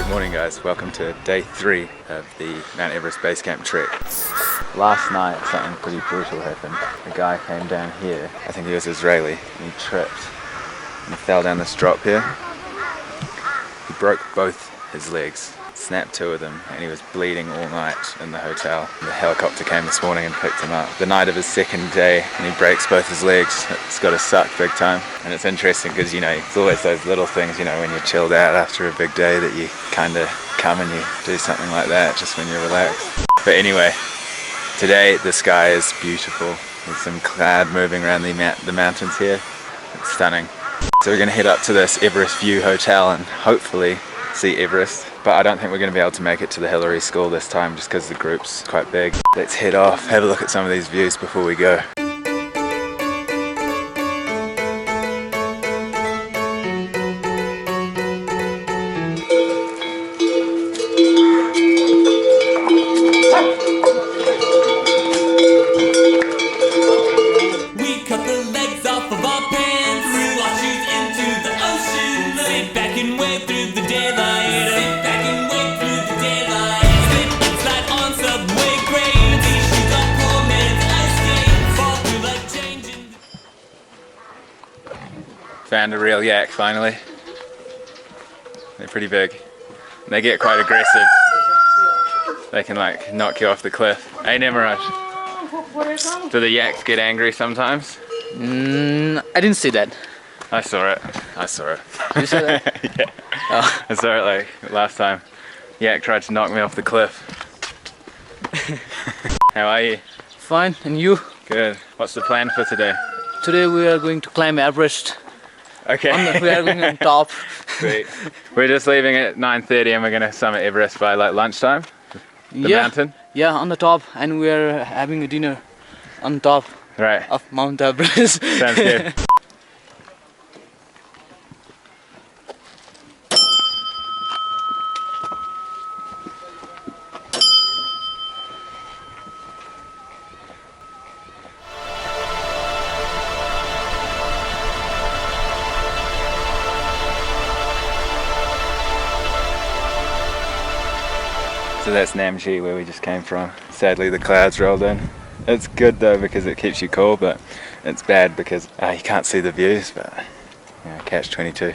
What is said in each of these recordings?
Good morning guys, welcome to day 3 of the Mount Everest base camp trek. Last night something pretty brutal happened. A guy came down here, I think he was Israeli, and he tripped and he fell down this drop here. He broke both his legs, snapped 2 of them, and he was bleeding all night in the hotel. The helicopter came this morning and picked him up. The night of his second day, and he breaks both his legs. It's got to suck big time. And it's interesting because, you know, it's always those little things, you know, when you're chilled out after a big day that you kind of come and you do something like that just when you're relaxed. But anyway, today the sky is beautiful. There's some cloud moving around the mountains here. It's stunning. So we're going to head up to this Everest View Hotel and hopefully see Everest. But I don't think we're going to be able to make it to the Hillary School this time just because the group's quite big. Let's head off, have a look at some of these views before we go. We cut the legs off of our pants, threw our shoes into the ocean, sit back and wait through the daylight, sit back and wait through the daylight, slip and slide on subway grades, these shoes are poor man's ice skates, fall through like changing. Found a real yak finally. They're pretty big. They get quite aggressive. They can like knock you off the cliff. Hey Nemaraj, do the yaks get angry sometimes? I didn't see that. I saw it. I saw it. You saw that? Yeah. Oh. I saw it like last time. Yak tried to knock me off the cliff. How are you? Fine, and you? Good. What's the plan for today? Today we are going to climb Everest. Okay. We are going on top. Sweet. We're just leaving at 9:30 and we're going to summit Everest by like lunchtime. The mountain? Yeah, on the top, and we are having a dinner on top Right. of Mount Everest. Sounds good. So that's Namche where we just came from. Sadly the clouds rolled in. It's good though because it keeps you cool, but it's bad because you can't see the views, but you know, catch 22.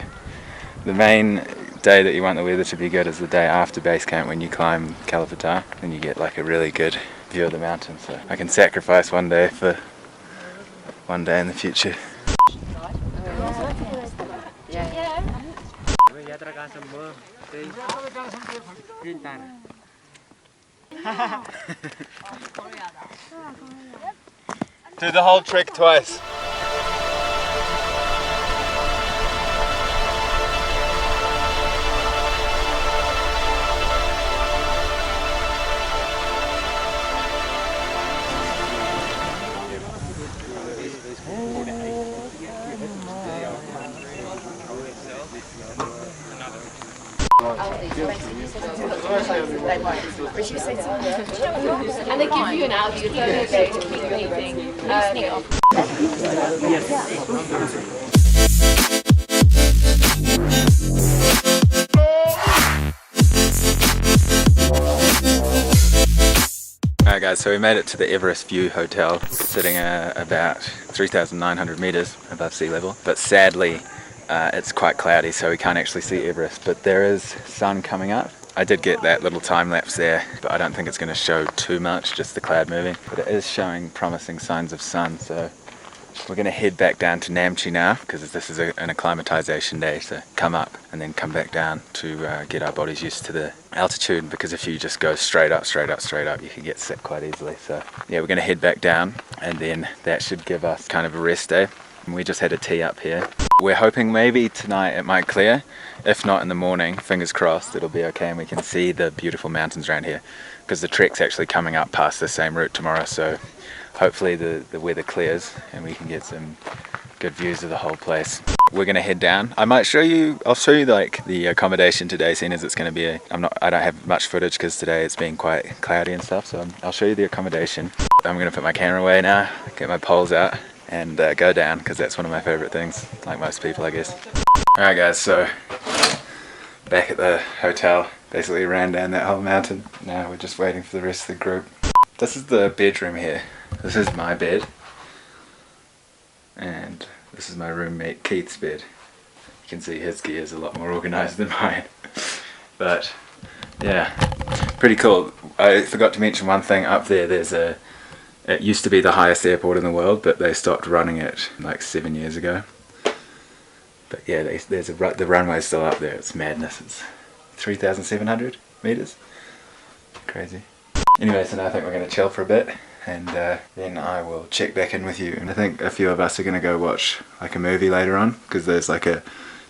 The main day that you want the weather to be good is the day after base camp when you climb Acclimatize and you get like a really good view of the mountain. So I can sacrifice one day for one day in the future. Do the whole trek twice. And they give you an altitude to keep anything. Alright guys, so we made it to the Everest View Hotel, sitting about 3,900 meters above sea level, but sadly it's quite cloudy so we can't actually see Everest, but there is sun coming up. I did get that little time lapse there, but I don't think it's going to show too much, just the cloud moving, but it is showing promising signs of sun. So we're going to head back down to Namche now because this is an acclimatization day, so come up and then come back down to get our bodies used to the altitude, because if you just go straight up you can get sick quite easily. So yeah, we're going to head back down and then that should give us kind of a rest day. And we just had a tea up here. We're hoping maybe tonight it might clear. If not in the morning, fingers crossed, it'll be okay and we can see the beautiful mountains around here, because the trek's actually coming up past the same route tomorrow, so hopefully the weather clears and we can get some good views of the whole place. We're gonna head down. I'll show you like the accommodation today, seeing as it's gonna be I don't have much footage because today it's been quite cloudy and stuff, so I'll show you the accommodation. I'm gonna put my camera away now, get my poles out and go down, because that's one of my favorite things, like most people I guess. Alright guys, so back at the hotel. Basically ran down that whole mountain. Now we're just waiting for the rest of the group. This is the bedroom here. This is my bed. And this is my roommate Keith's bed. You can see his gear is a lot more organised than mine. But yeah, pretty cool. I forgot to mention one thing up there. It used to be the highest airport in the world, but they stopped running it like 7 years ago. But yeah, the runway's still up there. It's madness. It's 3,700 meters. Crazy. Anyway, so now I think we're going to chill for a bit, and then I will check back in with you. And I think a few of us are going to go watch like a movie later on, because there's like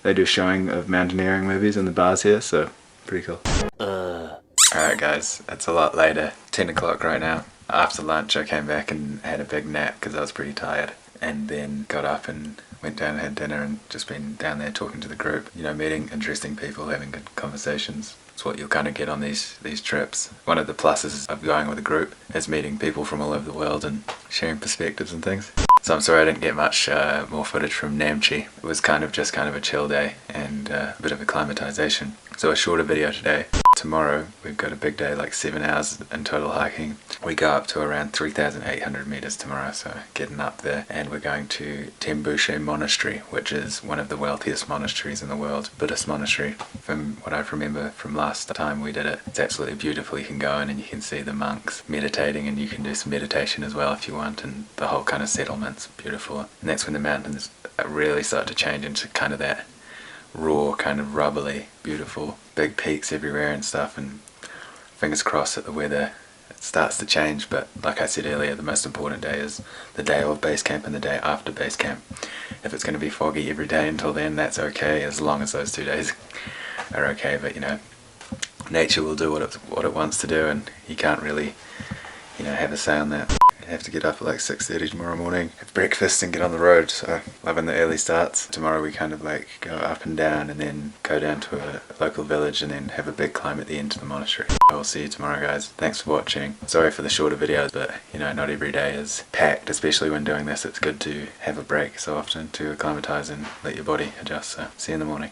they do showing of mountaineering movies in the bars here, so pretty cool. Alright guys, it's a lot later. 10 o'clock right now. After lunch I came back and had a big nap because I was pretty tired, and then got up and went down and had dinner and just been down there talking to the group, you know, meeting interesting people, having good conversations. It's what you'll kind of get on these trips. One of the pluses of going with a group is meeting people from all over the world and sharing perspectives and things. So I'm sorry I didn't get much more footage from Namche. It was kind of a chill day and a bit of acclimatization. So a shorter video today. Tomorrow we've got a big day, like 7 hours in total hiking. We go up to around 3,800 meters tomorrow, so getting up there. And we're going to Tembushe Monastery, which is one of the wealthiest monasteries in the world, Buddhist monastery. From what I remember from last time we did it, it's absolutely beautiful. You can go in and you can see the monks meditating, and you can do some meditation as well if you want, and the whole kind of settlement's beautiful. And that's when the mountains really start to change into kind of that raw, kind of rubbly, beautiful, big peaks everywhere and stuff, and fingers crossed that the weather starts to change. But like I said earlier, the most important day is the day of base camp and the day after base camp. If it's going to be foggy every day until then, that's okay, as long as those 2 days are okay. But you know, nature will do what it wants to do, and you can't really, you know, have a say on that. I have to get up at like 6:30 tomorrow morning, have breakfast and get on the road, so loving the early starts. Tomorrow we kind of like go up and down and then go down to a local village and then have a big climb at the end to the monastery. I will see you tomorrow guys. Thanks for watching. Sorry for the shorter videos, but you know, not every day is packed, especially when doing this. It's good to have a break so often to acclimatize and let your body adjust. So see you in the morning.